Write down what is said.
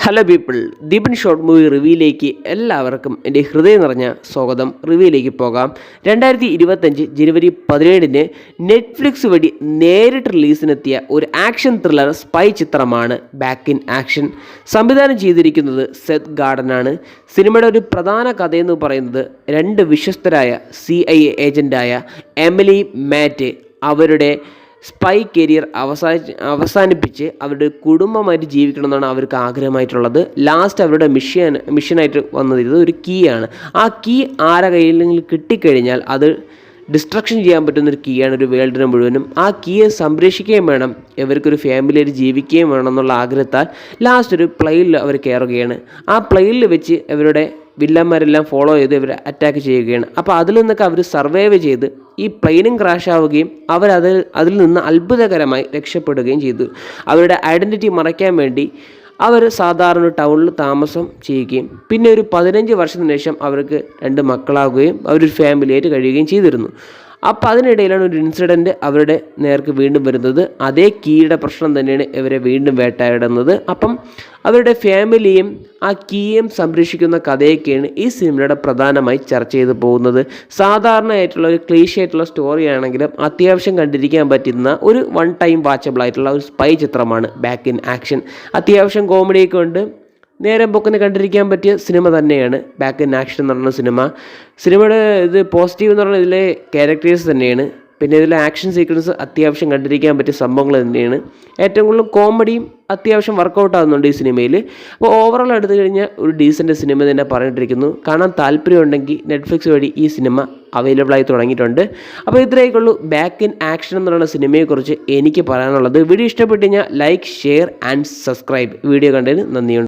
Hello people, Deepan short movie റിവ്യൂയിലേക്ക് എല്ലാവർക്കും എൻ്റെ ഹൃദയം നിറഞ്ഞ സ്വാഗതം. റിവ്യൂയിലേക്ക് പോകാം. 2025 ജനുവരി 17 നെറ്റ്ഫ്ലിക്സ് വഴി നേരിട്ട് റിലീസിനെത്തിയ ഒരു ആക്ഷൻ ത്രില്ലർ സ്പൈ ചിത്രമാണ് ബാക്ക് ഇൻ ആക്ഷൻ. സംവിധാനം ചെയ്തിരിക്കുന്നത് സെത്ത് ഗാർഡനാണ്. സിനിമയുടെ ഒരു പ്രധാന കഥയെന്ന് പറയുന്നത് രണ്ട് വിശ്വസ്തരായ CIA ഏജൻ്റായ എമിലി മാറ്റ് അവരുടെ സ്പൈ കരിയർ അവസാനിപ്പിച്ച് അവരുടെ കുടുംബമായിട്ട് ജീവിക്കണമെന്നാണ് അവർക്ക് ആഗ്രഹമായിട്ടുള്ളത്. ലാസ്റ്റ് അവരുടെ മിഷനായിട്ട് വന്നത് ഒരു കീ ആണ്. ആ കീ ആരുടെ കയ്യിലെങ്കിലും കിട്ടിക്കഴിഞ്ഞാൽ അത് ഡിസ്ട്രക്ഷൻ ചെയ്യാൻ പറ്റുന്നൊരു കീയാണ് ഒരു വേൾഡിനെ മുഴുവനും. ആ കീയെ സംരക്ഷിക്കുകയും വേണം, ഇവർക്കൊരു ഫാമിലിയായിട്ട് ജീവിക്കുകയും വേണം എന്നുള്ള ആഗ്രഹത്താൽ ലാസ്റ്റ് ഒരു പ്ലെയിനിൽ അവർ കയറുകയാണ്. ആ പ്ലെയിനിൽ വെച്ച് ഇവരുടെ വില്ലന്മാരെല്ലാം ഫോളോ ചെയ്ത് ഇവർ അറ്റാക്ക് ചെയ്യുകയാണ്. അപ്പോൾ അതിൽ നിന്നൊക്കെ അവർ സർവൈവ് ചെയ്ത് ഈ പ്ലെയിനും ക്രാഷ് ആവുകയും അതിൽ നിന്ന് അത്ഭുതകരമായി രക്ഷപ്പെടുകയും ചെയ്തു. അവരുടെ ഐഡൻറ്റിറ്റി മറയ്ക്കാൻ വേണ്ടി അവർ സാധാരണ ടൗണിൽ താമസം ചെയ്യുകയും പിന്നെ ഒരു 15 വർഷത്തിന് ശേഷം അവർക്ക് 2 മക്കളാവുകയും അവരൊരു ഫാമിലിയായിട്ട് കഴിയുകയും ചെയ്തിരുന്നു. അപ്പോൾ അതിനിടയിലാണ് ഒരു ഇൻസിഡൻറ്റ് അവരുടെ നേർക്ക് വീണ്ടും വരുന്നത്. അതേ കീയുടെ പ്രശ്നം തന്നെയാണ് ഇവരെ വീണ്ടും വേട്ടയാടുന്നത്. അപ്പം അവരുടെ ഫാമിലിയും ആ കീയും സംരക്ഷിക്കുന്ന കഥയൊക്കെയാണ് ഈ സിനിമയുടെ പ്രധാനമായി ചർച്ച ചെയ്ത് പോകുന്നത്. സാധാരണയായിട്ടുള്ള ഒരു ക്ലീഷേ ആയിട്ടുള്ള സ്റ്റോറി ആണെങ്കിലും അത്യാവശ്യം കണ്ടിരിക്കാൻ പറ്റുന്ന ഒരു വൺ ടൈം വാച്ചബിൾ ആയിട്ടുള്ള ഒരു സ്പൈ ചിത്രമാണ് ബാക്ക് ഇൻ ആക്ഷൻ. അത്യാവശ്യം കോമഡിയൊക്കെ ഉണ്ട്. നേരം പൊക്കിന് കണ്ടിരിക്കാൻ പറ്റിയ സിനിമ തന്നെയാണ് ബാക്ക് ഇൻ ആക്ഷൻ എന്ന് പറയുന്ന സിനിമ. സിനിമയുടെ ഇത് പോസിറ്റീവ് എന്ന് പറയുന്നത് ഇതിലെ ക്യാരക്ടേഴ്സ് തന്നെയാണ്. പിന്നെ ഇതിലെ ആക്ഷൻ സീക്വൻസ് അത്യാവശ്യം കണ്ടിരിക്കാൻ പറ്റിയ സംഭവങ്ങൾ തന്നെയാണ്. ഏറ്റവും കൂടുതൽ കോമഡിയും അത്യാവശ്യം വർക്കൗട്ട് ആകുന്നുണ്ട് ഈ സിനിമയിൽ. അപ്പോൾ ഓവറോൾ എടുത്തു കഴിഞ്ഞാൽ ഒരു ഡീസൻറ്റ് സിനിമ തന്നെ പറഞ്ഞിട്ടിരിക്കുന്നു. കാണാൻ താല്പര്യമുണ്ടെങ്കിൽ നെറ്റ്ഫ്ലിക്സ് വഴി ഈ സിനിമ അവൈലബിൾ ആയി തുടങ്ങിയിട്ടുണ്ട്. അപ്പോൾ ഇത്രയൊക്കെയുള്ളൂ ബാക്ക് ഇൻ ആക്ഷൻ എന്ന് പറയുന്ന സിനിമയെക്കുറിച്ച് എനിക്ക് പറയാനുള്ളത്. വീഡിയോ ഇഷ്ടപ്പെട്ടു കഴിഞ്ഞാൽ like, share and subscribe. Video കണ്ടതിന് നന്ദിയുണ്ട്.